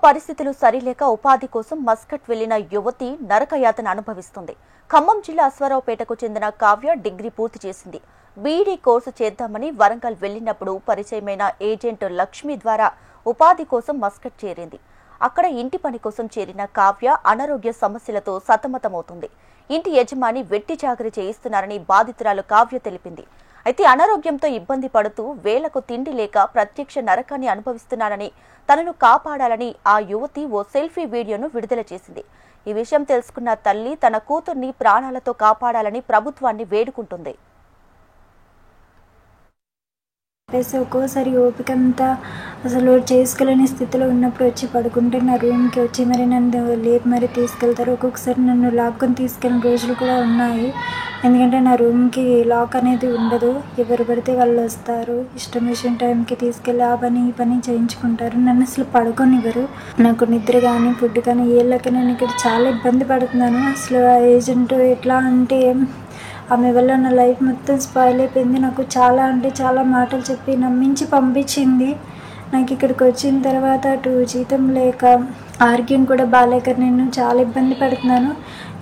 పరిస్థితులు సరిలేక ఉపాధి కోసం మస్కట్ వెళ్లిన యువతి నరకయాతన అనుభవిస్తుంది. ఖమ్మం జిల్లా అశ్వారావుపేటకు చెందిన కావ్య డిగ్రీ పూర్తి చేసింది. బీఈడీ కోర్సు చేద్దామని వరంగల్ వెళ్లినప్పుడు పరిచయమైన ఏజెంట్ లక్ష్మి ద్వారా ఉపాధి కోసం మస్కట్ చేరింది. అక్కడ ఇంటి పని కోసం చేరిన కావ్య అనారోగ్య సమస్యలతో సతమతమవుతుంది. ఇంటి యజమాని వెట్టి చాకరీ చేయిస్తున్నారని బాధితురాలు కావ్య తెలిపింది. అయితే అనారోగ్యంతో ఇబ్బంది పడుతూ వేలకు తిండి లేక ప్రత్యక్ష నరకాన్ని అనుభవిస్తున్నారని, తనను కాపాడాలని ఆ యువతి ఓ సెల్ఫీ వీడియోను విడుదల చేసింది. ఈ విషయం తెలుసుకున్న తల్లి తన కూతుర్ని ప్రాణాలతో కాపాడాలని ప్రభుత్వాన్ని వేడుకుంటుంది. ఒక్కోసారి ఓపిక అంతా అసలు చేసుకోలేని స్థితిలో ఉన్నప్పుడు వచ్చి పడుకుంటే నా రూమ్కి వచ్చి మరి నన్ను లేపి మరి తీసుకెళ్తారు. ఒక్కొక్కసారి నన్ను లాక్కొని తీసుకెళ్ళిన రోజులు కూడా ఉన్నాయి. ఎందుకంటే నా రూమ్కి లాక్ అనేది ఉండదు. ఎవరు పడితే వాళ్ళు వస్తారు, ఇష్టం వచ్చిన టైంకి తీసుకెళ్ళి ఆ పని ఈ పని చేయించుకుంటారు. నన్ను అసలు పడుకోనివ్వరు. నాకు నిద్ర కానీ ఫుడ్ కానీ ఏళ్ళకి నేను ఇక్కడ చాలా ఇబ్బంది పడుతున్నాను. అసలు ఆ ఏజెంట్ ఎట్లా అంటే ఆమె వల్ల నా లైఫ్ మొత్తం స్పాయిల్ అయిపోయింది. నాకు చాలా అంటే చాలా మాటలు చెప్పి నమ్మించి పంపించింది. నాకు ఇక్కడికి వచ్చిన తర్వాత అటు జీతం లేక ఆరోగ్యం కూడా బాగాలేక నేను చాలా ఇబ్బంది పడుతున్నాను.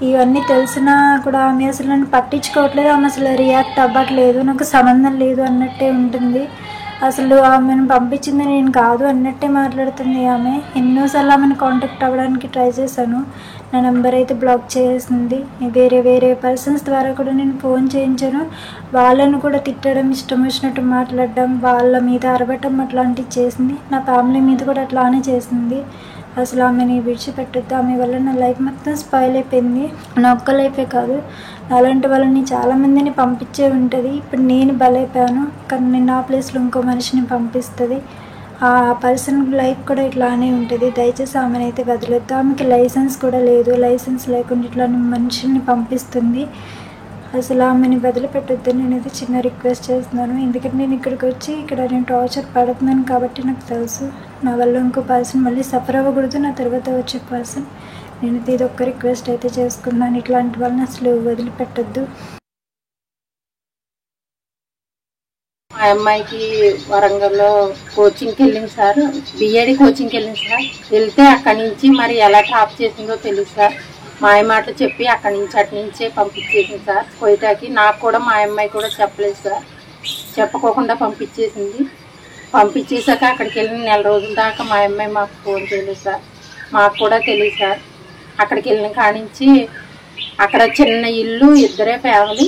ఇవన్నీ తెలిసినా కూడా ఆమె అసలు నన్ను పట్టించుకోవట్లేదు. ఆమె అసలు రియాక్ట్ అవ్వట్లేదు. నాకు సంబంధం లేదు అన్నట్టే ఉంటుంది. అసలు ఆమెను పంపించింది నేను కాదు అన్నట్టే మాట్లాడుతుంది. ఆమె ఎన్నోసార్లు ఆమెను కాంటాక్ట్ అవ్వడానికి ట్రై చేశాను. నా నెంబర్ అయితే బ్లాక్ చేసింది. వేరే పర్సన్స్ ద్వారా కూడా నేను ఫోన్ చేయించాను. వాళ్ళను కూడా తిట్టడం, ఇష్టం వచ్చినట్టు మాట్లాడడం, వాళ్ళ మీద అరవటం అట్లాంటివి చేసింది. నా ఫ్యామిలీ మీద కూడా అట్లానే చేసింది. అసలు ఆమెని విడిచిపెట్టద్దు. ఆమె వల్ల నా లైఫ్ మొత్తం స్పాయిల్ అయిపోయింది. నా ఒక్క లైఫే కాదు, అలాంటి వాళ్ళని చాలామందిని పంపించే ఉంటుంది. ఇప్పుడు నేను బలైపోయాను, కానీ నా ప్లేస్లో ఇంకో మనిషిని పంపిస్తుంది. ఆ పర్సన్ లైఫ్ కూడా ఇట్లానే ఉంటుంది. దయచేసి ఆమెను అయితే వదిలేద్దు. ఆమెకి లైసెన్స్ కూడా లేదు. లైసెన్స్ లేకుండా ఇట్లా మనుషుల్ని పంపిస్తుంది. అసలు ఆమెని వదిలిపెట్టొద్దని నేనైతే చిన్న రిక్వెస్ట్ చేస్తున్నాను. ఎందుకంటే నేను ఇక్కడికి వచ్చి ఇక్కడ నేను టార్చర్ పడుతున్నాను కాబట్టి నాకు తెలుసు. నా వల్ల ఇంకో పర్సన్ మళ్ళీ సఫర్ అవ్వకూడదు. నా తర్వాత వచ్చే పర్సన్ నేనైతే ఇది ఒక్క రిక్వెస్ట్ అయితే చేసుకున్నాను. ఇట్లాంటి వాళ్ళని అసలు వదిలిపెట్టొద్దు. మా అమ్మాయికి వరంగల్లో కోచింగ్కి వెళ్ళింది సార్. బీఈడీ కోచింగ్కి వెళ్ళింది సార్. వెళ్తే అక్కడి నుంచి మరి ఎలా టాప్ చేసిందో తెలియదు సార్. మా మాట చెప్పి అక్కడి నుంచి అటు నుంచే పంపించేసింది సార్ కోయిటాకి. నాకు కూడా మా అమ్మాయి కూడా చెప్పలేదు సార్. చెప్పుకోకుండా పంపించేసింది. పంపించేసాక అక్కడికి వెళ్ళిన నెల రోజుల దాకా మా అమ్మాయి మాకు ఫోన్ చేయలేదు సార్. మాకు కూడా తెలియదు సార్. అక్కడికి వెళ్ళిన కాడి నుంచి అక్కడ చిన్న ఇల్లు, ఇద్దరే ఫ్యామిలీ,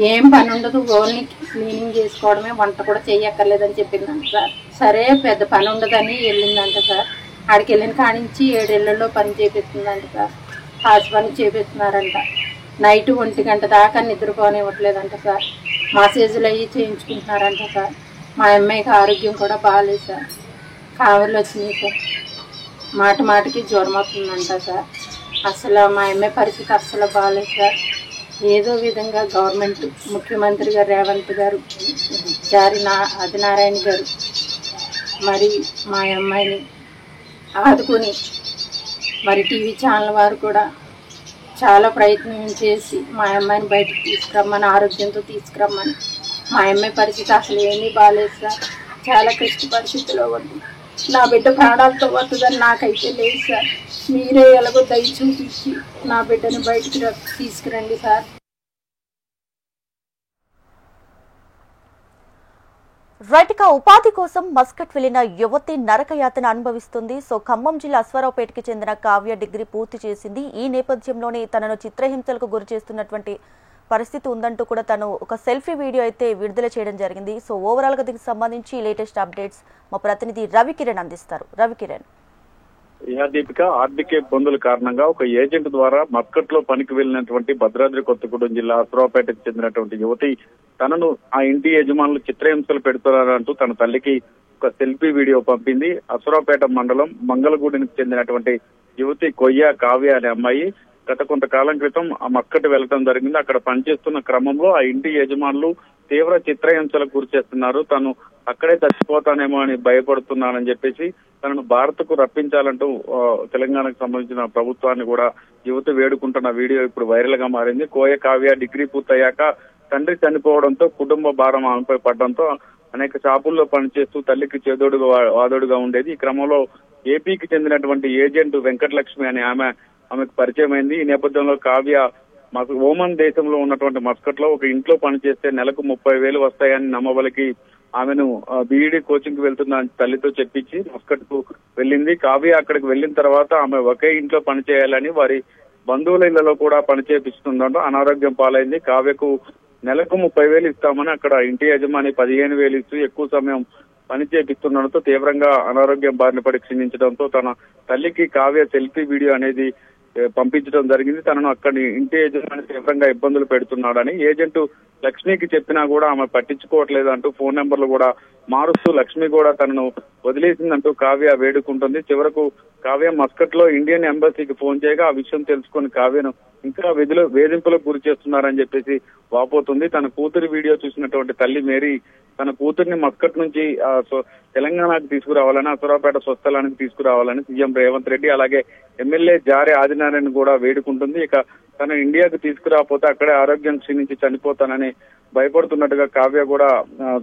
ఏం పని ఉండదు, ఓన్లీ క్లీనింగ్ చేసుకోవడమే, వంట కూడా చెయ్యక్కర్లేదని చెప్పిందంట సార్. సరే పెద్ద పని ఉండదని వెళ్ళిందంట సార్. అక్కడికి వెళ్ళిన కాడి నుంచి 7 ఏళ్లలో పని చేపిస్తుందంట సార్. హాస్ పని చేపిస్తున్నారంట. నైట్ 1 గంట దాకా నిద్రపోనివ్వట్లేదంట సార్. మసాజులు అవి చేయించుకుంటున్నారంట సార్. మా అమ్మాయికి ఆరోగ్యం కూడా బాగాలేదు సార్. కావర్లు వచ్చినాయి సార్. మాటికి జ్వరం వస్తుందంట సార్. అసలు మా అమ్మాయి పరిస్థితి అస్సలు బాగాలేదు సార్. ఏదో విధంగా గవర్నమెంట్, ముఖ్యమంత్రి గారు రేవంత్ గారు, ఆదినారాయణ గారు మరి మా అమ్మాయిని ఆదుకొని, మరి టీవీ ఛానల్ వారు కూడా చాలా ప్రయత్నం చేసి మా అమ్మాయిని బయటకు తీసుకురమ్మని, ఆరోగ్యంతో తీసుకురమ్మని. మా అమ్మాయి పరిస్థితి అసలు ఏమీ బాగాలేదు సార్. చాలా క్లిష్ట పరిస్థితిలో ఉంది. నా బిడ్డ ప్రాణాలతో వస్తుందని నాకైతే లేదు సార్. మీరే ఎలాగో దయ చూపించి నా బిడ్డను బయటికి తీసుకురండి సార్. రైట్గా ఉపాధి కోసం మస్కట్ వెళ్లిన యువతి నరకయాతన అనుభవిస్తుంది. సో ఖమ్మం జిల్లా అశ్వారావుపేటకి చెందిన కావ్య డిగ్రీ పూర్తి చేసింది. ఈ నేపథ్యంలోనే తనను చిత్రహింసలకు గురి చేస్తున్నటువంటి పరిస్థితి ఉందంటూ కూడా తను ఒక సెల్ఫీ వీడియో అయితే విడుదల చేయడం జరిగింది. సో ఓవరాల్ గా దీనికి సంబంధించి లేటెస్ట్ అప్డేట్స్ మా ప్రతినిధి రవికిరణ్ అందిస్తారు. రవికిరణ్. దీపిక, ఆర్థిక ఇబ్బందుల కారణంగా ఒక ఏజెంట్ ద్వారా మస్కట్ లో పనికి వెళ్లినటువంటి భద్రాద్రి కొత్తగూడెం జిల్లా అశ్వారావుపేటకు చెందినటువంటి యువతి తనను ఆ ఇంటి యజమానులు చిత్రహింసలు పెడుతున్నారంటూ తన తల్లికి ఒక సెల్ఫీ వీడియో పంపింది. అశ్వారావుపేట మండలం మంగళగూడెనికి చెందినటువంటి యువతి కొయ్య కావ్య అనే అమ్మాయి గత కొంతకాలం క్రితం ఆ మస్కట్ వెళ్లడం జరిగింది. అక్కడ పనిచేస్తున్న క్రమంలో ఆ ఇంటి యజమానులు తీవ్ర చిత్రహింసలకు గురి చేస్తున్నారు. తను అక్కడే చచ్చిపోతానేమో అని భయపడుతున్నానని చెప్పేసి తనను భారత్ కు రప్పించాలంటూ తెలంగాణకు సంబంధించిన ప్రభుత్వాన్ని కూడా యువత వేడుకుంటున్న వీడియో ఇప్పుడు వైరల్ గా మారింది. కోయ కావ్య డిగ్రీ పూర్తయ్యాక తండ్రి చనిపోవడంతో కుటుంబ భారం ఆమెపై పడడంతో అనేక షాపుల్లో పనిచేస్తూ తల్లికి చేదోడుగా వాదోడుగా ఉండేది. ఈ క్రమంలో ఏపీకి చెందినటువంటి ఏజెంట్ వెంకటలక్ష్మి అనే ఆమెకు పరిచయం అయింది. ఈ నేపథ్యంలో కావ్య ఓమన్ దేశంలో ఉన్నటువంటి మస్కట్ లో ఒక ఇంట్లో పనిచేస్తే నెలకు 30,000 వస్తాయని నమ్మబలికి ఆమెను బీఈడీ కోచింగ్ కి వెళ్తున్న తల్లితో చెప్పించి మస్కట్ కు వెళ్ళింది. కావ్య అక్కడికి వెళ్ళిన తర్వాత ఆమె ఒకే ఇంట్లో పనిచేయాలని వారి బంధువుల ఇళ్లలో కూడా పనిచేపిస్తుండటం అనారోగ్యం పాలైంది. కావ్యకు నెలకు 30,000 ఇస్తామని అక్కడ ఇంటి యజమాని 15,000 ఇస్తూ ఎక్కువ సమయం పని చేపిస్తుండటంతో తీవ్రంగా అనారోగ్యం బారిన పడి క్షీణించడంతో తన తల్లికి కావ్య సెల్ఫీ వీడియో అనేది పంపించడం జరిగింది. తనను అక్కడి ఇంటి యజమాని తీవ్రంగా ఇబ్బందులు పెడుతున్నాడని ఏజెంట్ లక్ష్మికి చెప్పినా కూడా ఆమె పట్టించుకోవట్లేదు అంటూ ఫోన్ నెంబర్లు కూడా మారుస్తూ లక్ష్మి కూడా తనను వదిలేసిందంటూ కావ్య వేడుకుంటుంది. చివరకు కావ్య మస్కట్ లో ఇండియన్ ఎంబసీకి ఫోన్ చేయగా ఆ విషయం తెలుసుకుని కావ్యను ఇంకా వేధింపులకు గురి చేస్తున్నారని చెప్పేసి వాపోతుంది. తన కూతురి వీడియో చూసినటువంటి తల్లి మేరీ తన కూతురిని మస్కట్ నుంచి తెలంగాణకు తీసుకురావాలని, అసరాపేట స్వస్థలానికి తీసుకురావాలని సీఎం రేవంత్ రెడ్డి అలాగే ఎమ్మెల్యే జారే ఆదినారాయణ కూడా వేడుకుంటుంది. ఇక తన ఇండియాకు తీసుకురాకపోతే అక్కడే ఆరోగ్యం క్షీణించి చనిపోతానని భయపడుతున్నట్టుగా కావ్య కూడా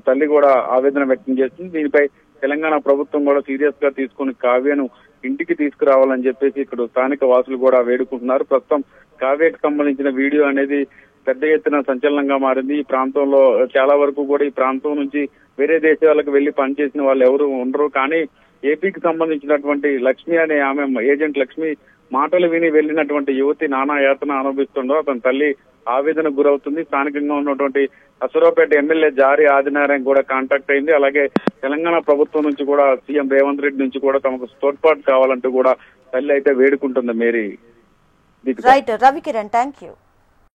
తల్లి కూడా ఆవేదన వ్యక్తం చేస్తుంది. దీనిపై తెలంగాణ ప్రభుత్వం కూడా సీరియస్ గా తీసుకుని కావ్యను ఇంటికి తీసుకురావాలని చెప్పేసి ఇక్కడ స్థానిక వాసులు కూడా వేడుకుంటున్నారు. ప్రస్తుతం కావ్యకు సంబంధించిన వీడియో అనేది పెద్ద ఎత్తున సంచలనంగా మారింది. ఈ ప్రాంతంలో చాలా వరకు కూడా ఈ ప్రాంతం నుంచి వేరే దేశాలకు వెళ్లి పనిచేసిన వాళ్ళు ఎవరు ఉండరు. కానీ ఏపీకి సంబంధించినటువంటి లక్ష్మి అనే ఆమె ఏజెంట్ లక్ష్మి మాటలు విని వెళ్లినటువంటి యువతి నానా యాతన అనుభవిస్తుండో అతని తల్లి ఆవేదనకు గురవుతుంది. స్థానికంగా ఉన్నటువంటి అసరాపేట ఎమ్మెల్యే జారీ ఆదినారాయణ కూడా కాంటాక్ట్ అయింది. అలాగే తెలంగాణ ప్రభుత్వం నుంచి కూడా సీఎం రేవంత్ రెడ్డి నుంచి కూడా తమకు తోడ్పాటు కావాలంటూ కూడా తల్లి అయితే వేడుకుంటుంది. Mary right Ravikiran, thank you.